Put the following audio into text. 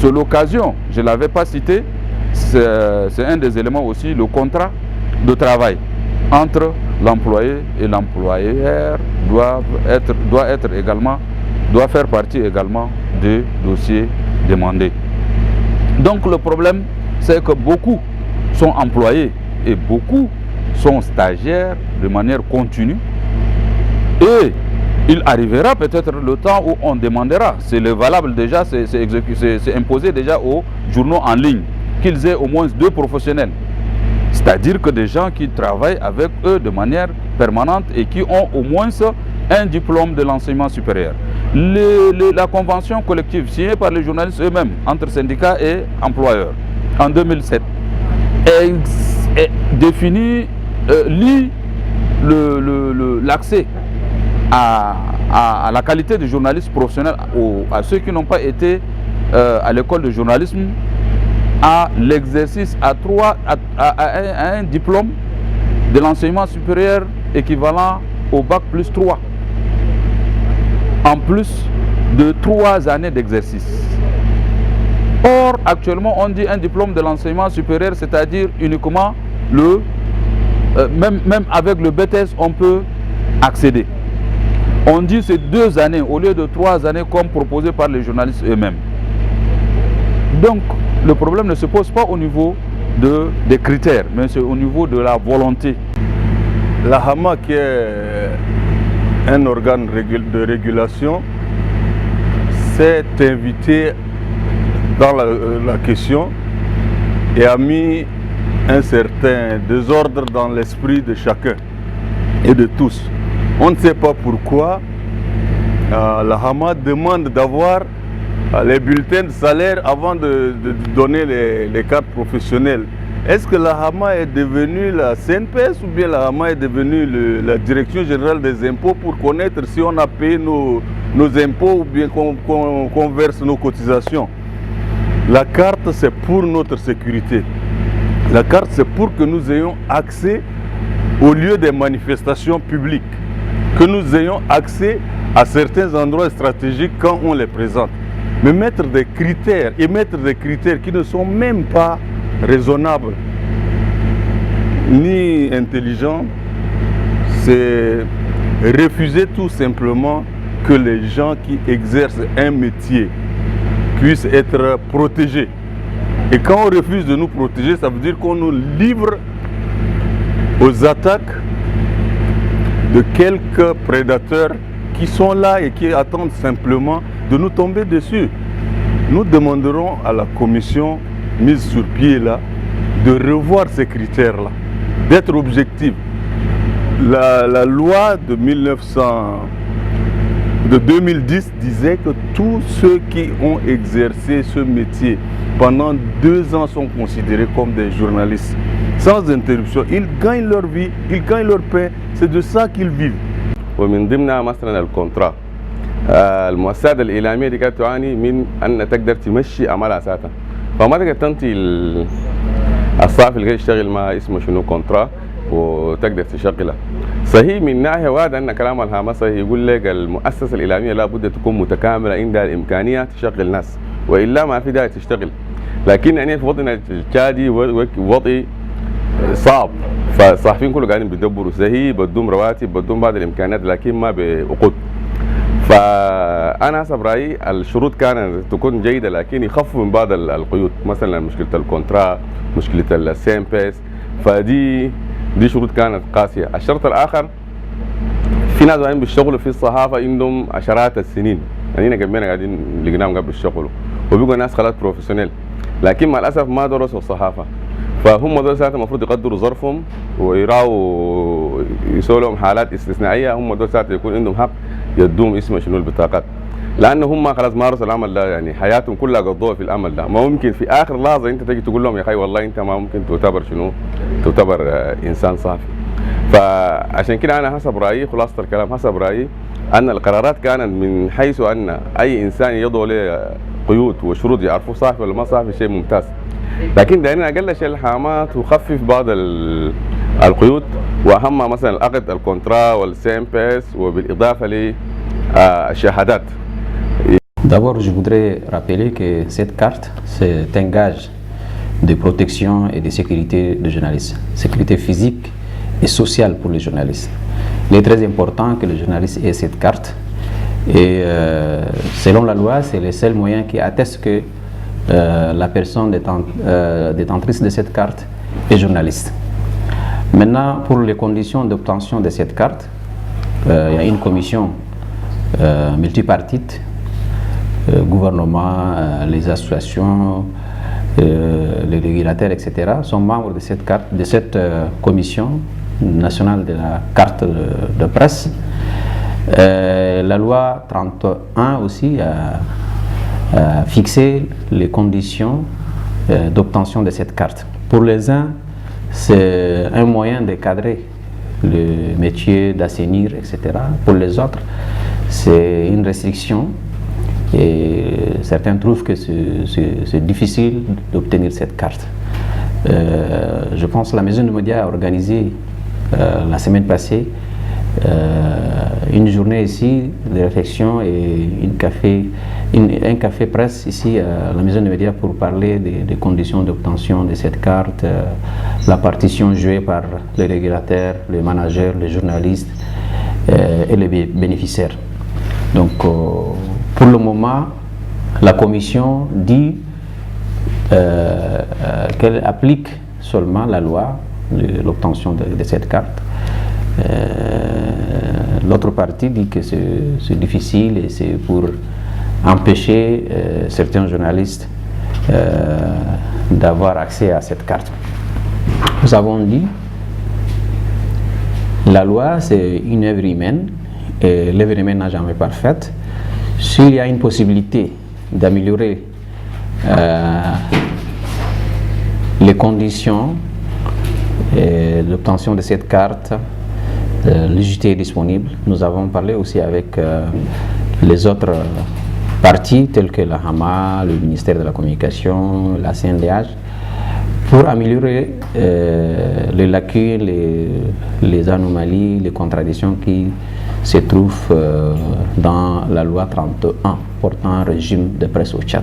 c'est l'occasion, je ne l'avais pas cité, c'est un des éléments aussi, le contrat de travail entre l'employé et l'employeur doit faire partie également des dossiers demandés. Donc le problème, c'est que beaucoup sont employés et beaucoup sont stagiaires de manière continue. Et il arrivera peut-être le temps où on demandera, c'est le valable déjà, c'est imposé déjà aux journaux en ligne, qu'ils aient au moins 2 professionnels. C'est-à-dire que des gens qui travaillent avec eux de manière permanente et qui ont au moins un diplôme de l'enseignement supérieur. La convention collective signée par les journalistes eux-mêmes entre syndicats et employeurs en 2007 définit, lie l'accès à la qualité de journaliste professionnel à ceux qui n'ont pas été à l'école de journalisme, à l'exercice à un diplôme de l'enseignement supérieur équivalent au bac plus 3, en plus de 3 années d'exercice. Or, actuellement, on dit un diplôme de l'enseignement supérieur, c'est-à-dire uniquement même avec le BTS, on peut accéder. On dit c'est 2 années au lieu de 3 années comme proposé par les journalistes eux-mêmes. Donc, le problème ne se pose pas au niveau des critères, mais c'est au niveau de la volonté. La HAMA, qui est un organe de régulation, s'est invité dans la question et a mis un certain désordre dans l'esprit de chacun et de tous. On ne sait pas pourquoi la HAMA demande d'avoir les bulletins de salaire avant de donner les cartes professionnelles. Est-ce que la HAMA est devenue la CNPS ou bien la HAMA est devenue la Direction Générale des Impôts pour connaître si on a payé nos impôts ou bien qu'on verse nos cotisations? La carte, c'est pour notre sécurité. La carte, c'est pour que nous ayons accès au lieu des manifestations publiques, que nous ayons accès à certains endroits stratégiques quand on les présente. Mais mettre des critères qui ne sont même pas raisonnables ni intelligents, c'est refuser tout simplement que les gens qui exercent un métier puissent être protégés. Et quand on refuse de nous protéger, ça veut dire qu'on nous livre aux attaques de quelques prédateurs qui sont là et qui attendent simplement de nous tomber dessus. Nous demanderons à la commission mise sur pied là de revoir ces critères-là, d'être objectif. La loi de 2010 disait que tous ceux qui ont exercé ce métier pendant 2 ans sont considérés comme des journalistes. Sans interruption, ils gagnent leur vie, ils gagnent leur pain, c'est de ça qu'ils vivent. ومن ضمنها مثلا الكونترا المؤسسات الإعلامية دي كانت تعاني من أن تقدر تمشي أعمالها ذاتها، فما تقدر تنتي الصحفي اللي يشتغل ما اسمه شنو كونترا وتقدر تشغلها. صحيح من ناحية واحدة أن كلام الهامة صحيح، يقول لك المؤسسة الإعلامية لابد تكون متكاملة، عندها الإمكانية تشغل ناس وإلا ما في داعي تشتغل. لكن يعني في وضعنا التشادي وضعي صعب، فالصحفيين كله قاعدين بيدبروا زي بدهم رواتب بدهم بعض الامكانيات لكن ما بعقود. فانا حسب رايي الشروط كانت تكون جيده لكن يخفوا من بعض القيود، مثلا مشكله الكونترا، مشكله السي ام بي اس، فدي شروط كانت قاسيه. الشرط الاخر في ناس قاعدين بيشتغلوا في الصحافه عندهم عشرات السنين، يعني هنا جنبنا قاعدين لقيناهم قاعدين بيشتغلوا وبيبقوا ناس خلاص بروفيشنال، لكن مع الاسف ما درسوا الصحافه. فهم دول ساعتها المفروض يقدروا ظرفهم ويراوا يسووا لهم حالات استثنائيه، هم دول ساعتها يكون عندهم حق يدوم اسمه شنو البطاقات، لانه هم خلاص مارسوا العمل ده، يعني حياتهم كلها قضوها في العمل ده. ما ممكن في اخر لحظه انت تجي تقول لهم يا اخي والله انت ما ممكن تعتبر انسان صافي. فعشان كده انا حسب رايي، خلاصه الكلام حسب رايي ان القرارات كانت من حيث ان اي انسان يضع له قيود وشروط يعرفوا صافي ولا ما صافي شيء ممتاز، لكن دائما اقل شيء الحامات وخفف بعض القيود، واهمها مثلا العقد الكونترا والسي ام بي اس وبالاضافه للشهادات. D'abord, je voudrais rappeler que cette carte, c'est un gage de protection et de sécurité des journalistes, sécurité physique et sociale pour les journalistes. Il est très important que les journalistes aient cette carte et selon la loi, c'est le seul moyen qui atteste que la personne détentrice de cette carte est journaliste. Maintenant, pour les conditions d'obtention de cette carte, il y a une commission multipartite, gouvernement, les associations, les régulateurs, etc. sont membres de cette carte, de cette commission nationale de la carte de presse. La loi 31 aussi a fixé les conditions d'obtention de cette carte. Pour les uns, c'est un moyen de cadrer le métier, d'assainir, etc. Pour les autres, c'est une restriction et certains trouvent que c'est difficile d'obtenir cette carte. Je pense que la maison de médias a organisé la semaine passée une journée ici de réflexion et un café presse ici à la maison de médias pour parler des conditions d'obtention de cette carte, la partition jouée par les régulateurs, les managers, les journalistes et les bénéficiaires. Donc pour le moment, la commission dit qu'elle applique seulement la loi, l'obtention de cette carte. L'autre partie dit que c'est difficile et c'est pour empêcher certains journalistes d'avoir accès à cette carte. Nous avons dit la loi c'est une œuvre humaine et l'œuvre humaine n'a jamais parfaite. S'il y a une possibilité d'améliorer les conditions d'obtention de cette carte, l'utilité est disponible. Nous avons parlé aussi avec les autres parties telles que la HAMA, le ministère de la Communication, la CNDH, pour améliorer les lacunes, les anomalies, les contradictions qui se trouvent dans la loi 31 portant un régime de presse au Tchad.